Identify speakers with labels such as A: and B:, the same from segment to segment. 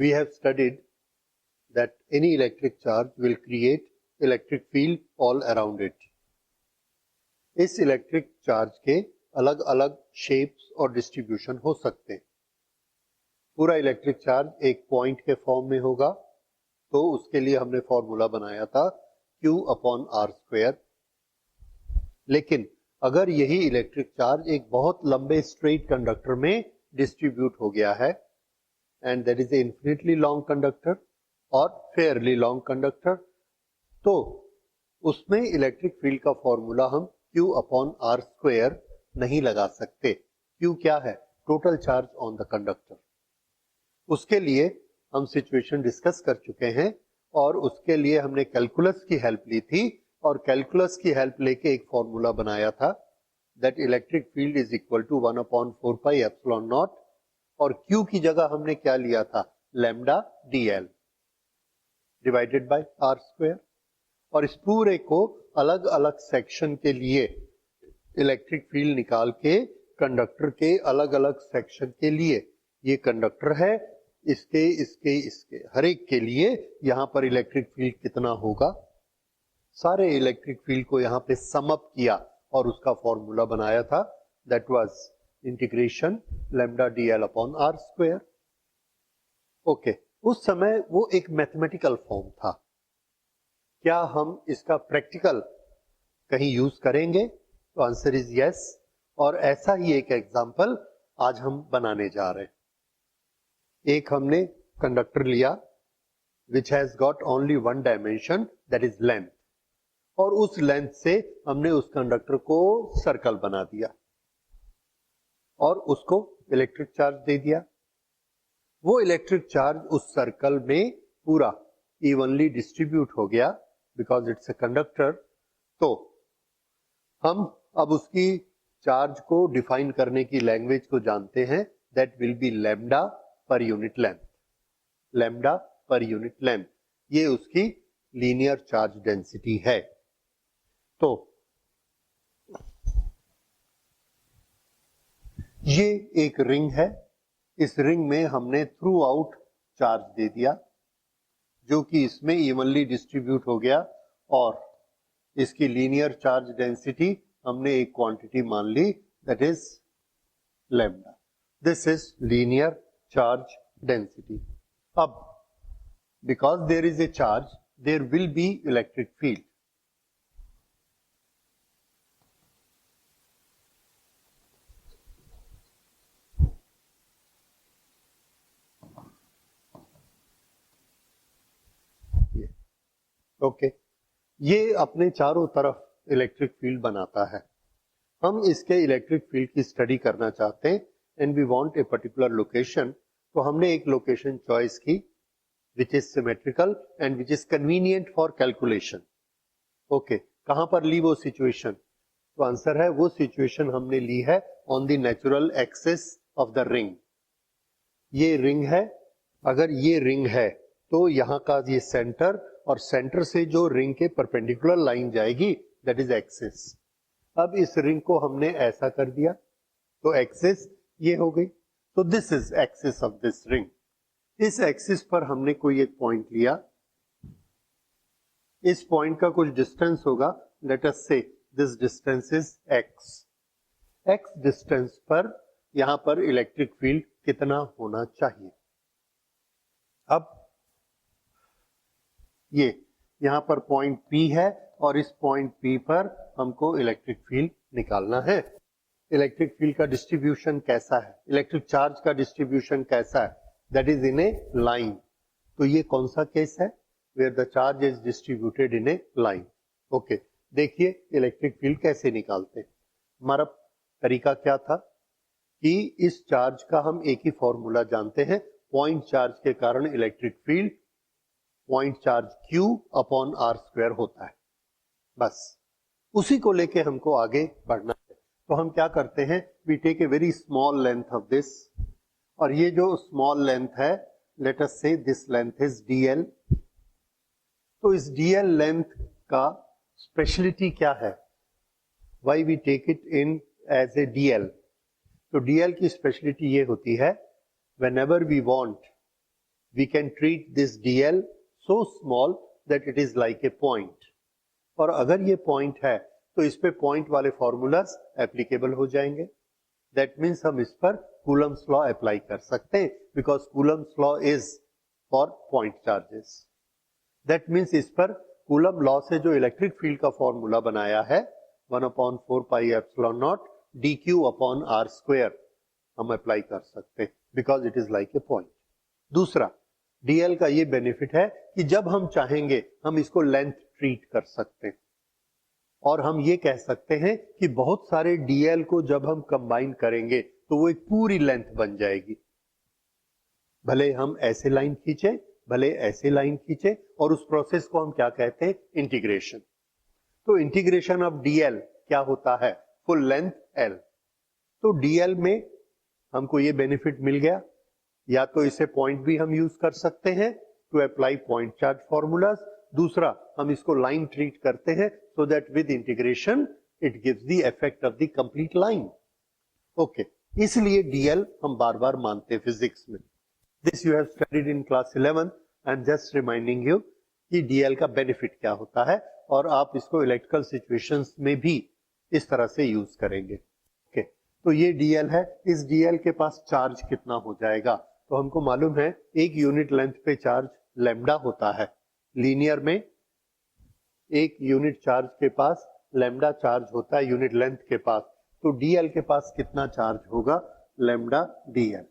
A: we have studied that any electric charge will create electric field all around it. इस electric charge के अलग अलग shapes और distribution हो सकते हैं. पूरा इलेक्ट्रिक चार्ज एक पॉइंट के फॉर्म में होगा, तो उसके लिए हमने फॉर्मूला बनाया था Q अपॉन आर स्क्वायर. लेकिन अगर यही इलेक्ट्रिक चार्ज एक बहुत लंबे स्ट्रेट कंडक्टर में डिस्ट्रीब्यूट हो गया है, and that is infinitely long conductor और फेयरली लॉन्ग कंडक्टर, तो उसमें इलेक्ट्रिक फील्ड का फॉर्मूला हम Q अपॉन आर स्क्वायर नहीं लगा सकते. Q क्या है? Total charge on the conductor. उसके लिए हम सिचुएशन डिस्कस कर चुके हैं और उसके लिए हमने कैलकुलस की हेल्प ली थी, और कैलकुलस की हेल्प लेके एक फॉर्मूला बनाया था that electric field is equal to 1/4 pi epsilon naught, और Q की जगह हमने क्या लिया था? Lambda dl divided by r square. और इस पूरे को अलग अलग सेक्शन के लिए इलेक्ट्रिक फील्ड निकाल के कंडक्टर के अलग अलग सेक्शन के लिए, ये कंडक्टर है, इसके इसके इसके हर एक के लिए यहां पर इलेक्ट्रिक फील्ड कितना होगा, सारे इलेक्ट्रिक फील्ड को यहां पे सम अप किया और उसका फॉर्मूला बनाया था. That was integration lambda dl upon r square. Okay, उस समय वो एक मैथमेटिकल फॉर्म था. क्या हम इसका प्रैक्टिकल कहीं यूज करेंगे? तो आंसर इज यस. और ऐसा ही एक एग्जांपल आज हम बनाने जा रहे हैं. एक हमने कंडक्टर लिया which has got only one dimension, that is length, और उस लेंथ से हमने उस कंडक्टर को सर्कल बना दिया और उसको इलेक्ट्रिक चार्ज दे दिया. वो इलेक्ट्रिक चार्ज उस सर्कल में पूरा इवनली डिस्ट्रीब्यूट हो गया बिकॉज इट्स ए कंडक्टर. तो हम अब उसकी चार्ज को डिफाइन करने की लैंग्वेज को जानते हैं, that will be lambda per unit length. Lambda per unit length, ये उसकी लीनियर चार्ज डेंसिटी है. तो ये एक रिंग है. इस रिंग में हमने थ्रू आउट चार्ज दे दिया जो कि इसमें इवनली डिस्ट्रीब्यूट हो गया, और इसकी लीनियर चार्ज डेंसिटी हमने एक क्वांटिटी मान ली, that is lambda. This is linear charge density. अब because there is a charge, there will be electric field. Okay, ये अपने चारों तरफ इलेक्ट्रिक फील्ड बनाता है. हम इसके इलेक्ट्रिक फील्ड की स्टडी करना चाहते हैं and we want a particular location. तो हमने एक लोकेशन चॉइस की which is symmetrical and which is convenient for calculation. Okay, कहां पर ली वो सिचुएशन? तो आंसर है वो सिचुएशन हमने ली है on the natural axis of the ring. ये रिंग है. अगर ये रिंग है तो यहां का ये सेंटर, और सेंटर से जो रिंग के परपेंडिकुलर लाइन जाएगी, दैट इज एक्सिस. अब इस रिंग को हमने ऐसा कर दिया तो एक्सिस ये हो गई. तो this is axis of this ring. इस एक्सिस पर हमने कोई एक पॉइंट लिया. इस पॉइंट का कुछ डिस्टेंस होगा, late us say this distance is x. x distance पर यहां पर इलेक्ट्रिक फील्ड कितना होना चाहिए? अब ये यहां पर पॉइंट P है और इस पॉइंट P पर हमको इलेक्ट्रिक फील्ड निकालना है. इलेक्ट्रिक फील्ड का डिस्ट्रीब्यूशन कैसा है? इलेक्ट्रिक चार्ज का डिस्ट्रीब्यूशन कैसा है? That is in a line. तो ये कौन सा केस है? Where the charge is distributed in a line. Okay, देखिए इलेक्ट्रिक फील्ड कैसे निकालते हैं. हमारा तरीका क्या था कि इस चार्ज का हम एक ही फॉर्मूला जानते हैं. पॉइंट चार्ज के कारण electric field point charge Q upon r square होता है. बस उसी को लेके हमको आगे बढ़ना है. तो हम क्या करते हैं? We take a very small length of this, और ये जो स्मॉल लेंथ है, let us say this length is dl. तो इस dl लेंथ का स्पेशलिटी क्या है? Why we take it in as a dl? तो dl की स्पेशलिटी ये होती है, whenever we want we can treat this dl so small that it is like a point. और अगर ये पॉइंट है तो इस पे पॉइंट वाले फॉर्मूलाज एप्लीकेबल हो जाएंगे. दैट मीन्स हम इस पर कूलम्स लॉ अप्लाई कर सकते हैं because Coulomb's law is for point charges. That means इस पर कूलम लॉ से जो इलेक्ट्रिक फील्ड का फॉर्मूला बनाया है 1/4 pi epsilon not dq upon r square हम अप्लाई कर सकते हैं because it is like a point. दूसरा dl का ये बेनिफिट है कि जब हम चाहेंगे हम इसको लेंथ ट्रीट कर सकते हैं और हम ये कह सकते हैं कि बहुत सारे dl को जब हम कंबाइन करेंगे तो वो एक पूरी लेंथ बन जाएगी. भले हम ऐसे लाइन खींचे भले ऐसे लाइन खींचे और उस प्रोसेस को हम क्या कहते हैं इंटीग्रेशन. तो इंटीग्रेशन ऑफ dl क्या होता है फुल लेंथ l. तो dl में हमको ये बेनिफिट मिल गया. या तो इसे पॉइंट भी हम यूज कर सकते हैं to apply point charge formulas. दूसरा हम इसको लाइन ट्रीट करते हैं so that with integration it gives the effect of the complete line. Okay, इसलिए dl हम बार बार मानते हैं फिजिक्स में. This you have studied in class 11. I am just reminding you कि dl का बेनिफिट क्या होता है और आप इसको इलेक्ट्रिकल सिचुएशंस में भी इस तरह से यूज करेंगे. ओके, तो ये dl है. इस dl के पास चार्ज कितना हो जाएगा तो हमको मालूम है एक यूनिट लेंथ पे चार्ज लैम्डा होता है. लीनियर में एक यूनिट चार्ज के पास लैम्डा चार्ज होता है यूनिट लेंथ के पास. तो dl के पास कितना चार्ज होगा लैम्डा dl.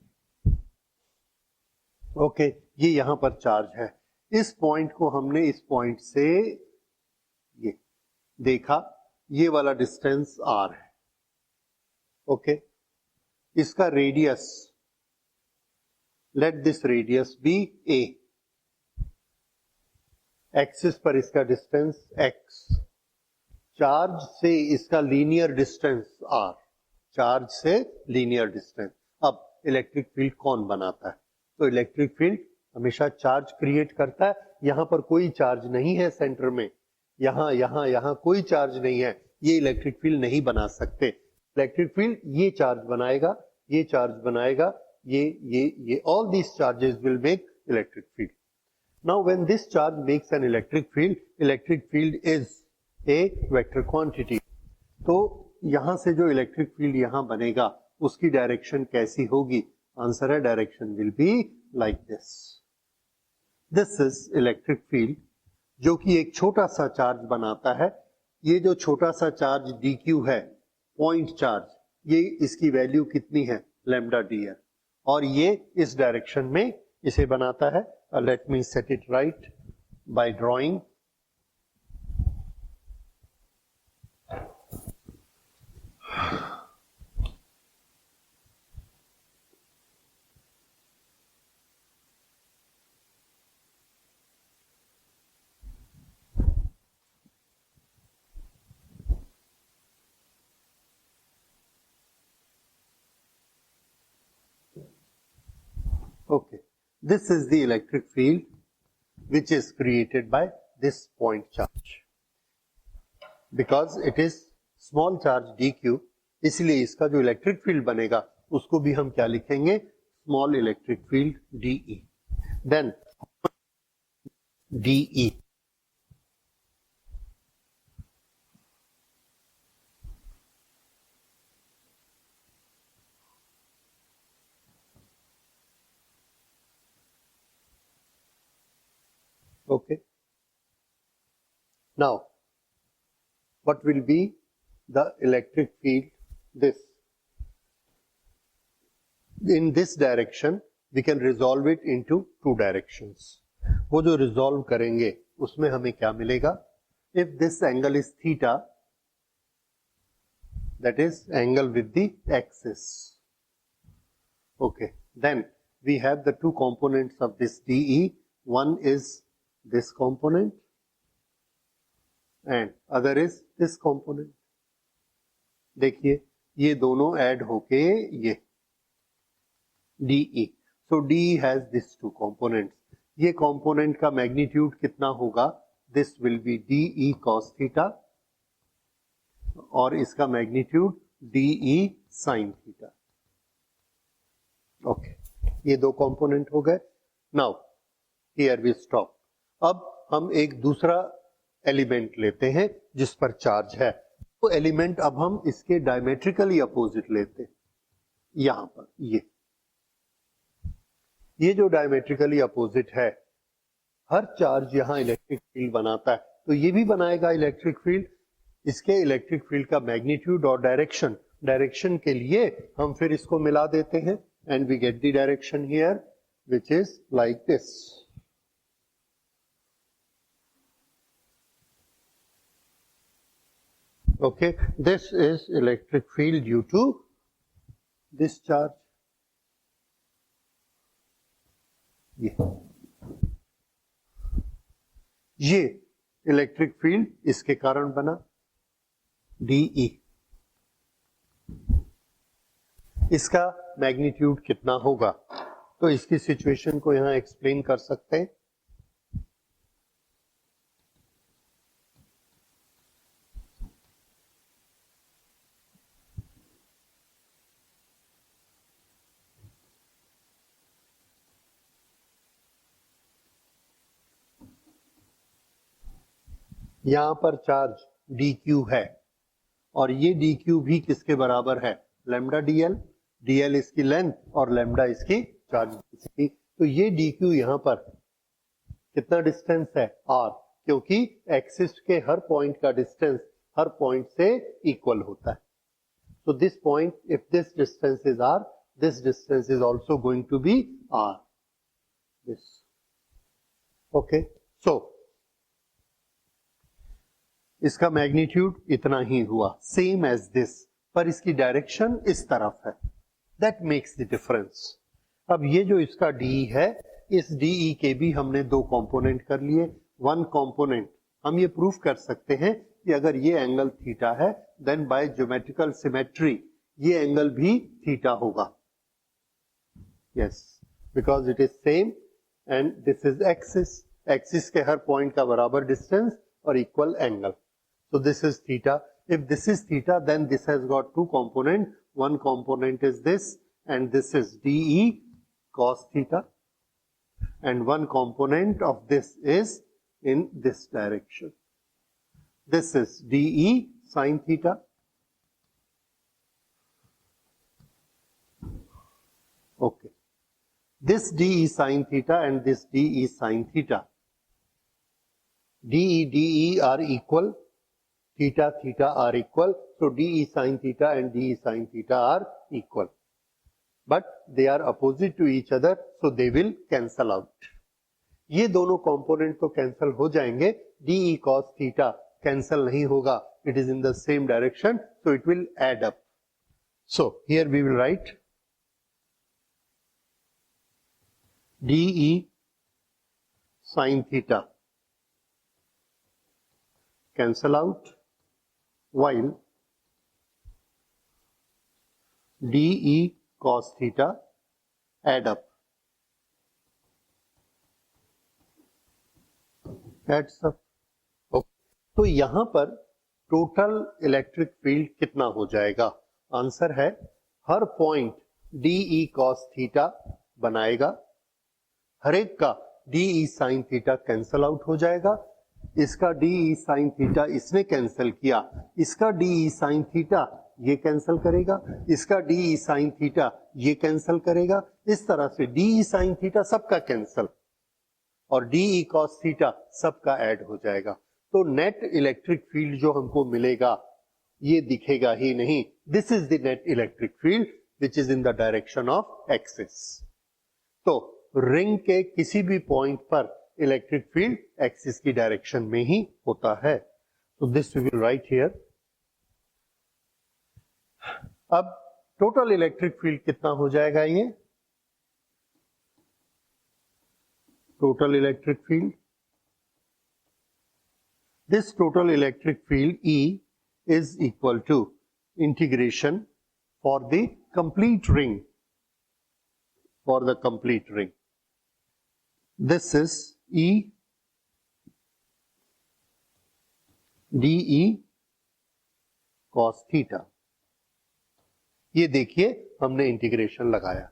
A: ओके, ये यहां पर चार्ज है. इस पॉइंट को हमने इस पॉइंट से ये देखा, ये वाला डिस्टेंस r है. ओके, इसका radius let this radius be a. Axis पर इसका डिस्टेंस x. चार्ज से इसका लीनियर डिस्टेंस r. चार्ज से लीनियर डिस्टेंस. अब इलेक्ट्रिक फील्ड कौन बनाता है तो इलेक्ट्रिक फील्ड हमेशा चार्ज क्रिएट करता है. यहां पर कोई चार्ज नहीं है सेंटर में. यहां कोई चार्ज नहीं है. ये इलेक्ट्रिक फील्ड नहीं बना सकते. इलेक्ट्रिक फील्ड ये चार्ज बनाएगा, ये चार्ज बनाएगा, ये all these charges will make electric field. Now when this charge makes an electric field is a vector quantity. तो यहां से जो इलेक्ट्रिक फील्ड यहां बनेगा उसकी डायरेक्शन कैसी होगी? आंसर है direction will be like this. This is electric field जो कि एक छोटा सा चार्ज बनाता है. ये जो छोटा सा चार्ज dq है पॉइंट चार्ज, ये इसकी वैल्यू कितनी है लैम्डा dl और ये इस डायरेक्शन में इसे बनाता है. Let me set it right by drawing. Okay, this is the electric field which is created by this point charge. Because it is small charge dq, इसलिए इसका जो इलेक्ट्रिक फील्ड बनेगा उसको भी हम क्या लिखेंगे? Small electric field dE. Then dE okay. Now what will be the electric field? This in this direction we can resolve it into two directions. वो जो रिजॉल्व करेंगे उसमें हमें क्या मिलेगा? If this angle is theta, that is angle with the axis. Okay, then we have the two components of this dE. One is this component and other is this component. देखिए ये दोनों add होके ये dE. So dE has these two components. ये component का magnitude कितना होगा? This will be dE cos theta और इसका magnitude dE sin theta. Okay, ये दो कंपोनेंट हो गए. Now here we stop. अब हम एक दूसरा एलिमेंट लेते हैं जिस पर चार्ज है। वो एलिमेंट अब हम इसके डायमेट्रिकली अपोजिट लेते हैं। यहां पर ये जो डायमेट्रिकली अपोजिट है, हर चार्ज यहां इलेक्ट्रिक फील्ड बनाता है, तो ये भी बनाएगा इलेक्ट्रिक फील्ड। इसके इलेक्ट्रिक फील्ड का मैग्नीट्यूड और डायरेक्शन के लिए हम फिर इसको मिला देते हैं and we get the direction here which is like this. Okay, this is electric field due to this charge. ये इलेक्ट्रिक फील्ड इसके कारण बना DE। इसका मैग्नीट्यूड कितना होगा, तो इसकी सिचुएशन को यहां एक्सप्लेन कर सकते हैं। यहां पर चार्ज dq है और ये dq भी किसके बराबर है, लैम्डा dl। dl इसकी लेंथ और लैम्डा इसकी चार्ज की। तो ये dq यहां पर कितना डिस्टेंस है, r, क्योंकि एक्सिस के हर पॉइंट का डिस्टेंस हर पॉइंट से इक्वल होता है। So this point, if this distance is r, this distance is also going to be r. This. Okay. So इसका मैग्नीट्यूड इतना ही हुआ, सेम एज दिस, पर इसकी डायरेक्शन इस तरफ है। That makes the difference. अब ये जो इसका DE है, इस DE के भी हमने दो कंपोनेंट कर लिए। वन कंपोनेंट हम ये प्रूफ कर सकते हैं कि अगर ये एंगल थीटा है, देन बाय ज्योमेट्रिकल सिमेट्री ये एंगल भी थीटा होगा। Yes, because it is same and this is axis. Axis के हर पॉइंट का बराबर डिस्टेंस और equal angle. So this is theta. If this is theta, then this has got two components. One component is this, and this is DE cos theta, and one component of this is in this direction. This is DE sin theta. Okay. This DE sin theta and this DE sin theta. DE are equal. Theta, theta are equal. So DE sin theta and DE sin theta are equal. But they are opposite to each other, so they will cancel out. ये दोनों component तो cancel हो जाएंगे, DE cos theta cancel नहीं होगा. It is in the same direction, so it will add up. So here we will write DE sin theta cancel out, while DE cos theta add up. Adds up. Okay. तो यहां पर total electric field कितना हो जाएगा? Answer है हर point DE cos theta बनाएगा, हर एक का DE sin theta cancel out हो जाएगा। इसका DE sin थीटा इसने कैंसिल किया, इसका DE sin थीटा ये कैंसिल करेगा, इसका DE sin थीटा ये कैंसिल करेगा। इस तरह से DE sin थीटा सबका कैंसिल और DE cos थीटा सबका ऐड हो जाएगा। तो नेट इलेक्ट्रिक फील्ड जो हमको मिलेगा ये दिखेगा ही नहीं। This is the net electric field which is in the direction of axis. तो रिंग के किसी भी पॉइंट पर इलेक्ट्रिक फील्ड एक्सिस की डायरेक्शन में ही होता है। तो this we will write here. अब टोटल इलेक्ट्रिक फील्ड कितना हो जाएगा? ये total electric field, this total electric field E is equal to integration for the complete ring, for the complete ring. This is E DE cos theta. ये देखिए हमने integration लगाया।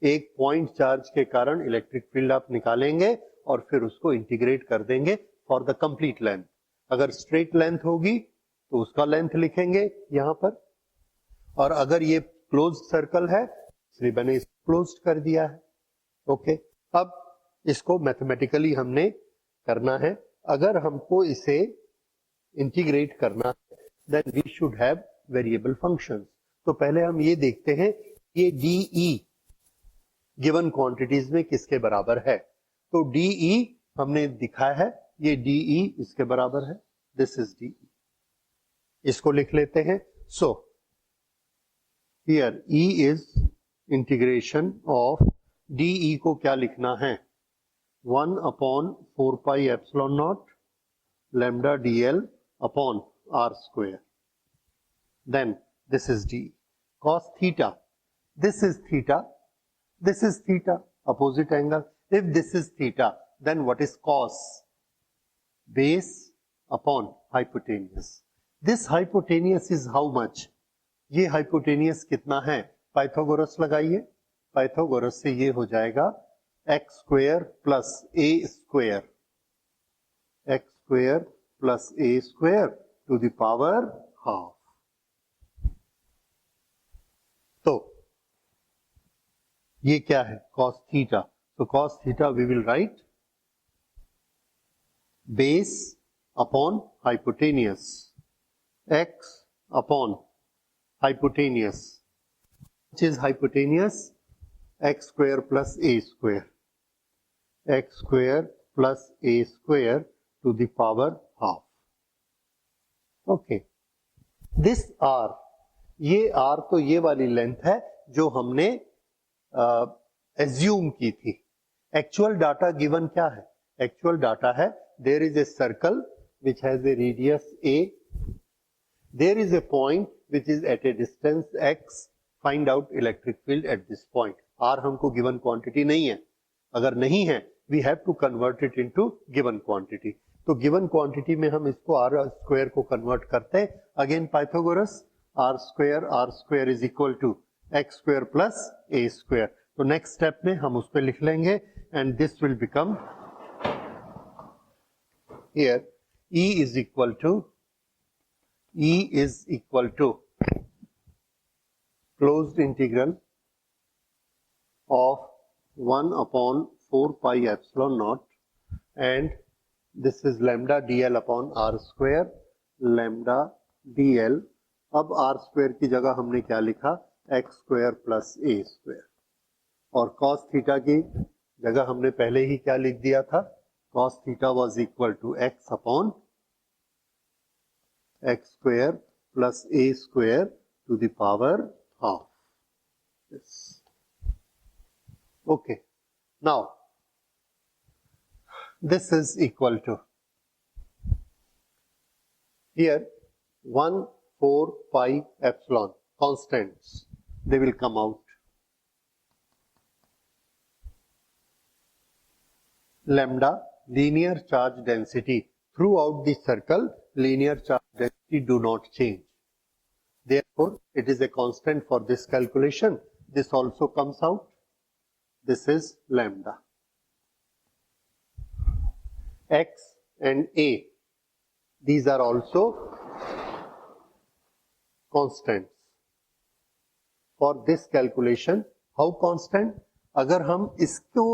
A: एक पॉइंट चार्ज के कारण इलेक्ट्रिक फील्ड आप निकालेंगे और फिर उसको इंटीग्रेट कर देंगे फॉर द कंप्लीट लेंथ। अगर स्ट्रेट लेंथ होगी तो उसका लेंथ लिखेंगे यहां पर, और अगर ये क्लोज सर्कल है इसलिए मैंने इसको क्लोज कर दिया है। ओके, अब इसको मैथमेटिकली हमने करना है। अगर हमको इसे इंटीग्रेट करना है then we should have variable functions. तो पहले हम ये देखते हैं ये DE गिवन क्वांटिटीज में किसके बराबर है। तो DE हमने दिखाया है, ये DE इसके बराबर है, दिस इज DE। इसको लिख लेते हैं। So here E is integration of DE को क्या लिखना है, 1/4 pi epsilon not lambda dl upon r square. Then this is d cos theta. This is theta. This is theta, opposite angle. If this is theta, then what is cos? Base upon hypotenuse. This hypotenuse is how much? ये hypotenuse कितना है? Pythagoras लगाइए। Pythagoras से ये हो जाएगा x square plus a square. x square plus a square to the power half. तो ये क्या है, cos theta. So cos theta we will write base upon hypotenuse, x upon hypotenuse, which is hypotenuse, x square plus a square, x square plus a square to the power half. Okay, this r, ये r तो ये वाली length है जो हमने assume की थी। Actual data given क्या है, एक्चुअल डाटा है there is a circle which has a radius a, there is a point which is at a distance x, find out electric field at this point. r हमको given quantity नहीं है, अगर नहीं है we have to convert it into given quantity. तो given quantity में हम इसको आर स्क्वायर को कन्वर्ट करते हैं। Again Pythagoras, r square is equal to x square plus a square. तो नेक्स्ट स्टेप में हम उस पर लिख लेंगे and this will become here E is equal to closed integral of 1/4 pi epsilon naught, and this is lambda dl upon r square, lambda dl। अब r square की जगह हमने क्या लिखा, x square plus a square, और cos theta की जगह हमने पहले ही क्या लिख दिया था, cos theta was equal to x upon x square plus a square to the power half. Yes. Okay. Now this is equal to here 1/4 pi epsilon constants, they will come out. Lambda linear charge density throughout the circle, linear charge density do not change, therefore it is a constant for this calculation. This also comes out, this is lambda. X and a, these are also constants for this calculation. How constant? अगर हम इसको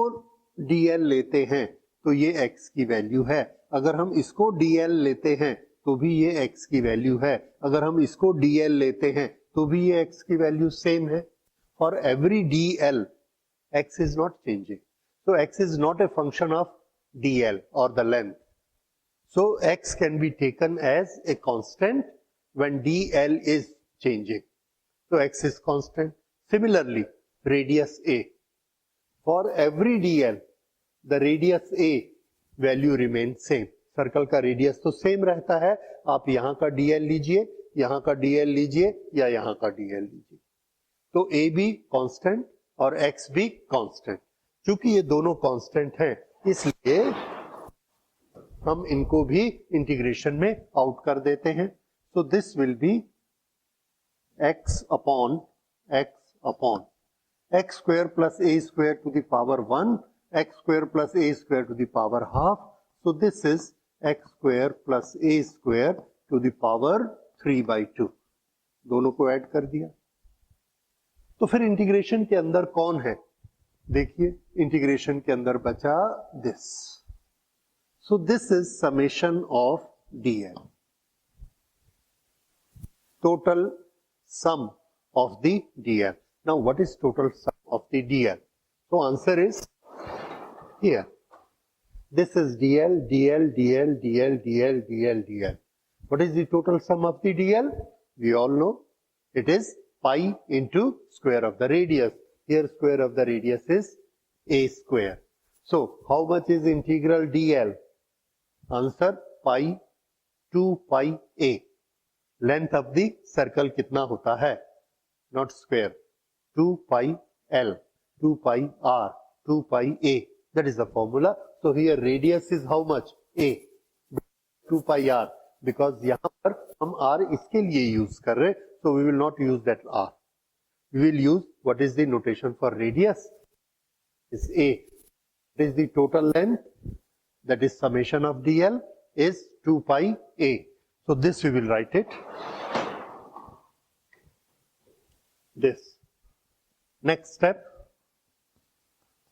A: dl लेते हैं तो ये x की value है, अगर हम इसको dl लेते हैं तो भी ये x की वैल्यू है, अगर हम इसको dl लेते हैं तो भी ये x की वैल्यू सेम है। For every dl, x is not changing, so x is not a function of dl or the length, so x can be taken as a constant when dl is changing, so x is constant. Similarly, radius a, for every dl the radius a value remains same. Circle का radius तो same रहता है, आप यहाँ का dl लीजिए, यहाँ का dl लीजिए या यहाँ का dl लीजिए, तो a भी कांस्टेंट और x भी कांस्टेंट। चूंकि ये दोनों कांस्टेंट हैं इसलिए हम इनको भी इंटीग्रेशन में आउट कर देते हैं। So this will be x upon x square plus a square to the power 1 x square plus a square to the power half. So this is x square plus a square to the power 3/2. दोनों को add कर दिया. तो फिर integration के अंदर कौन है? देखिए इंटीग्रेशन के अंदर बचा this. So this is summation of dl. Total sum of the dl. Now what is total sum of the dl? So answer is here. This is dl, dl, dl, dl, dl, dl, dl. What is the total sum of the dl? We all know it is pi into square of the radius. Here square of the radius is a square. So how much is integral dl? Answer pi 2 pi a. Length of the circle कितना होता है? Not square. 2 pi l, 2 pi r, 2 pi a. That is the formula. So here radius is how much? A. 2 pi r. Because यहाँ पर हम r इसके लिए use कर रहे, so we will not use that r. We will use what is the notation for radius? Is a. What is the total length? That is summation of dl is 2 pi a. So this we will write it. This. Next step,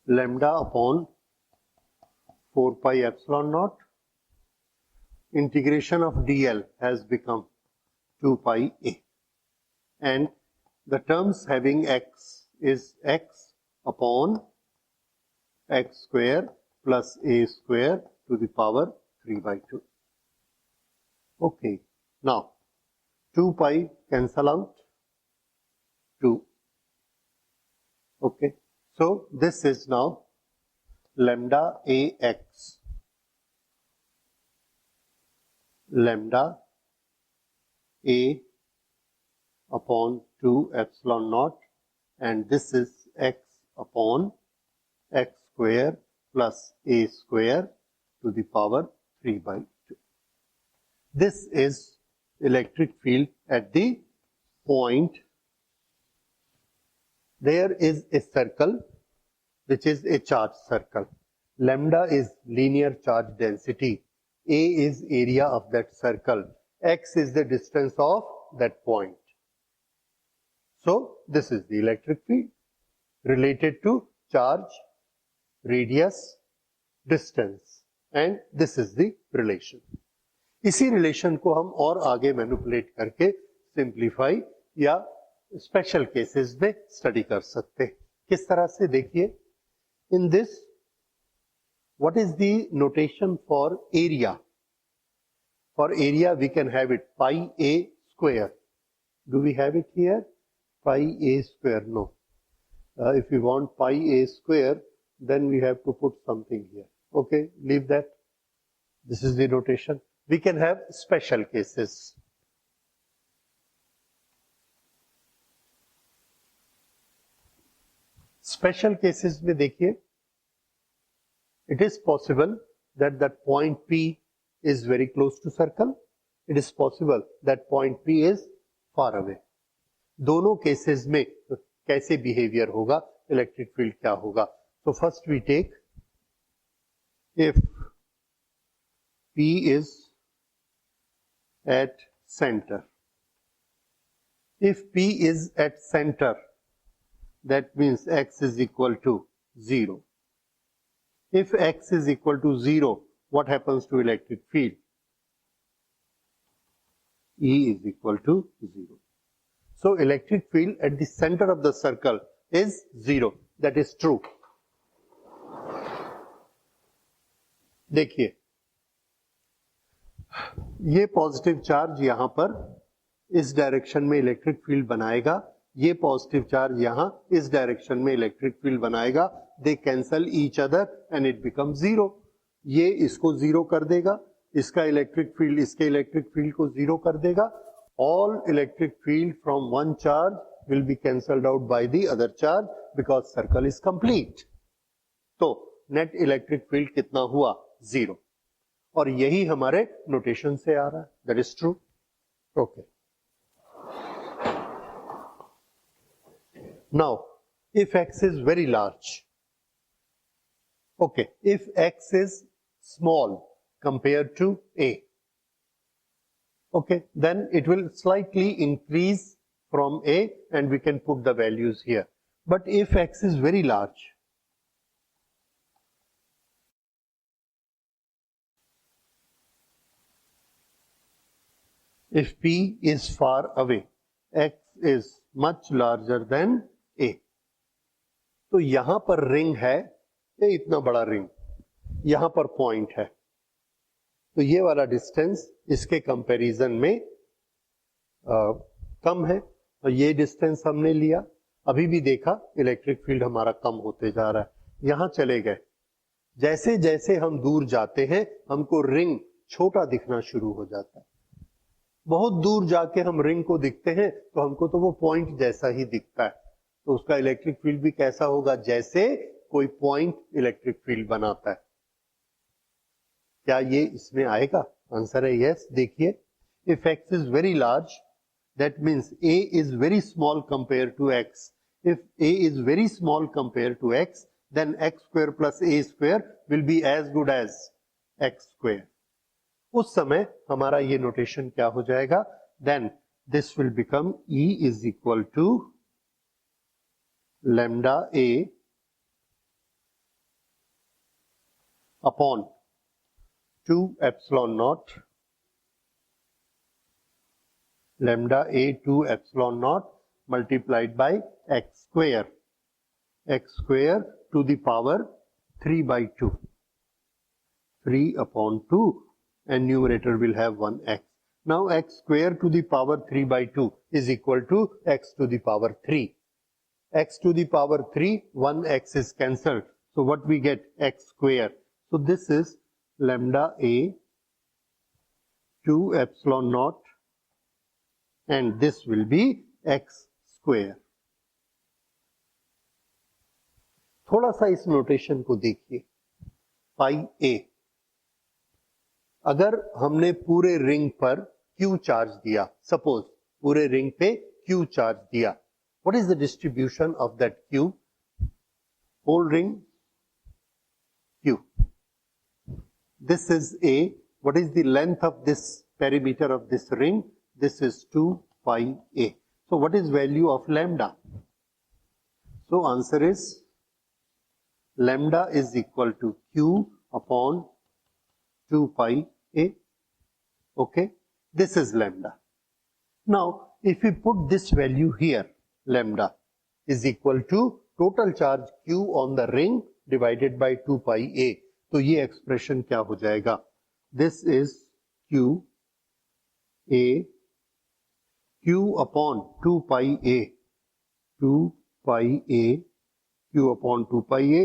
A: lambda upon 4 pi epsilon naught. Integration of dl has become 2 pi a. And the terms having x is x upon x square plus a square to the power 3/2. Okay, now 2 pi cancel out 2. Okay, so this is now lambda ax, lambda a upon 2 epsilon naught, and this is x upon x square plus a square to the power 3/2. This is electric field at the point. There is a circle which is a charge circle. Lambda is linear charge density. A is area of that circle. X is the distance of that point. So this is the electric field related to charge, radius, distance, and this is the relation. इसी relation को हम और आगे manipulate करके simplify या special cases में study कर सकते हैं. किस तरह से? देखिए, in this what is the notation for area? For area we can have it pi a square. Do we have it here? Pi a square? No. If you want pi a square then we have to put something here. Okay, leave that. This is the notation. We can have special cases. Special cases में देखिए, it is possible that that point P is very close to circle. It is possible that point P is far away. दोनों cases में कैसे behavior होगा, electric field क्या होगा? So first we take, if P is at center. If P is at center, that means x is equal to 0. If x is equal to 0, what happens to electric field? E is equal to 0. So electric field at the center of the circle is 0. That is true. देखिए, ये positive charge यहां पर इस direction में electric field बनाएगा, ये positive charge यहां इस डायरेक्शन में इलेक्ट्रिक फील्ड बनाएगा. दे cancel each other and it become 0. ये इसको 0 कर देगा, इसका इलेक्ट्रिक फील्ड इसके इलेक्ट्रिक फील्ड को 0 कर देगा. All electric field from one charge will be cancelled out by the other charge because circle is complete. तो नेट इलेक्ट्रिक फील्ड कितना हुआ? 0. और यही हमारे नोटेशन से आ रहा है. That is true. Okay, now if x is very large, Okay, if x is small compared to a, okay, then it will slightly increase from a and we can put the values here. But if x is very large, if p is far away, x is much larger than a, तो यहां पर ring है, ये इतना बड़ा ring, यहां पर point है, तो ये वाला डिस्टेंस इसके कंपैरिजन में कम है, और ये डिस्टेंस हमने लिया, अभी भी देखा इलेक्ट्रिक फील्ड हमारा कम होते जा रहा है, यहां चले गए, जैसे जैसे हम दूर जाते हैं हमको रिंग छोटा दिखना शुरू हो जाता है, बहुत दूर जाके हम रिंग को दिखते हैं तो हमको तो वो पॉइंट जैसा ही दिखता है, तो उसका इलेक्ट्रिक फील्ड भी कैसा होगा, जैसे कोई पॉइंट इलेक्ट्रिक फील्ड बनाता है। क्या ये इसमें आएगा? आंसर है यस। देखिए, if x is very large that means a is very small compare to x, if a is very small compare to x then x square plus a square will be as good as x square. उस समय हमारा ये notation क्या हो जाएगा, then this will become E is equal to lambda a upon 2 epsilon naught, lambda a 2 epsilon naught multiplied by x square to the power 3 by 2, 3 upon 2, and numerator will have 1x. Now x square to the power 3 by 2 is equal to x to the power 3. X to the power 3, 1x is cancelled, so what we get, x square. So this is lambda a 2 epsilon naught and this will be x square. थोड़ा सा इस notation को देखिए, पाई a, अगर हमने पूरे ring पर q charge दिया, सपोज पूरे रिंग पे q चार्ज दिया, what is the distribution of that q? Whole ring q. This is A. What is the length of this perimeter of this ring? This is 2 pi A. So what is value of lambda? So answer is lambda is equal to Q upon 2 pi A. Okay, this is lambda. Now if we put this value here, lambda is equal to total charge Q on the ring divided by 2 pi A. तो ये expression क्या हो जाएगा, this is Q upon 2 pi A, 2 pi A, Q upon 2 pi A,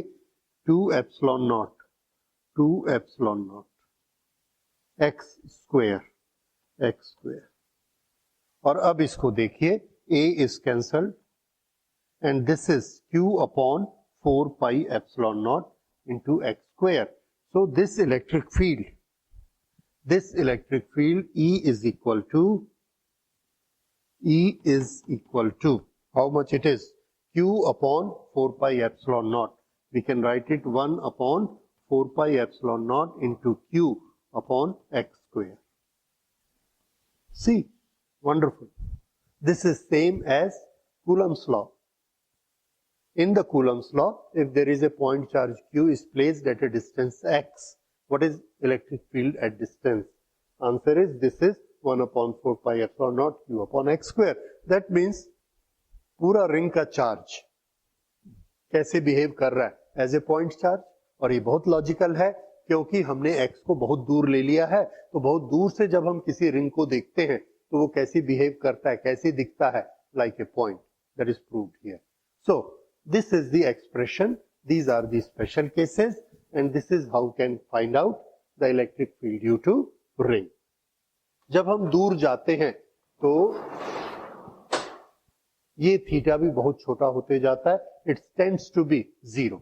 A: 2 epsilon not, 2 epsilon not, x square. और अब इसको देखिए, A is cancelled and this is Q upon 4 pi epsilon not into x square. So this electric field E is equal to how much it is, Q upon 4 pi epsilon naught. We can write it 1 upon 4 pi epsilon naught into Q upon x square. See, wonderful. This is same as Coulomb's law. In the Coulomb's law, if there is a point charge q is placed at a distance x, what is electric field at distance? Answer is this is 1 upon 4 pi epsilon naught q upon x square. That means पूरा ring का charge कैसे behave कर रहा है as a point charge, और ये बहुत logical है क्योंकि हमने x को बहुत दूर ले लिया है, तो बहुत दूर से जब हम किसी रिंग को देखते हैं तो वो कैसे बिहेव करता है, कैसे दिखता है, like a point. That is proved here. So this is the expression, these are the special cases, and this is how can find out the electric field due to ring. जब हम दूर जाते हैं तो ये थीटा भी बहुत छोटा होते जाता है, it tends to be 0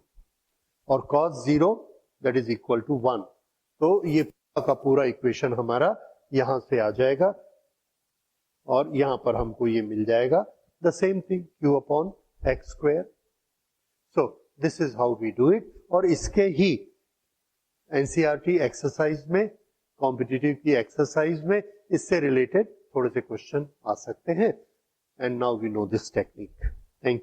A: और cos 0 that is equal to 1. तो ये का पूरा इक्वेशन हमारा यहां से आ जाएगा और यहां पर हमको ये मिल जाएगा, the same thing q upon x square. So this is how we do it. और इसके ही एनसीईआरटी एक्सरसाइज में, कॉम्पिटिटिव की एक्सरसाइज में इससे रिलेटेड थोड़े से क्वेश्चन आ सकते हैं. And now we know this technique.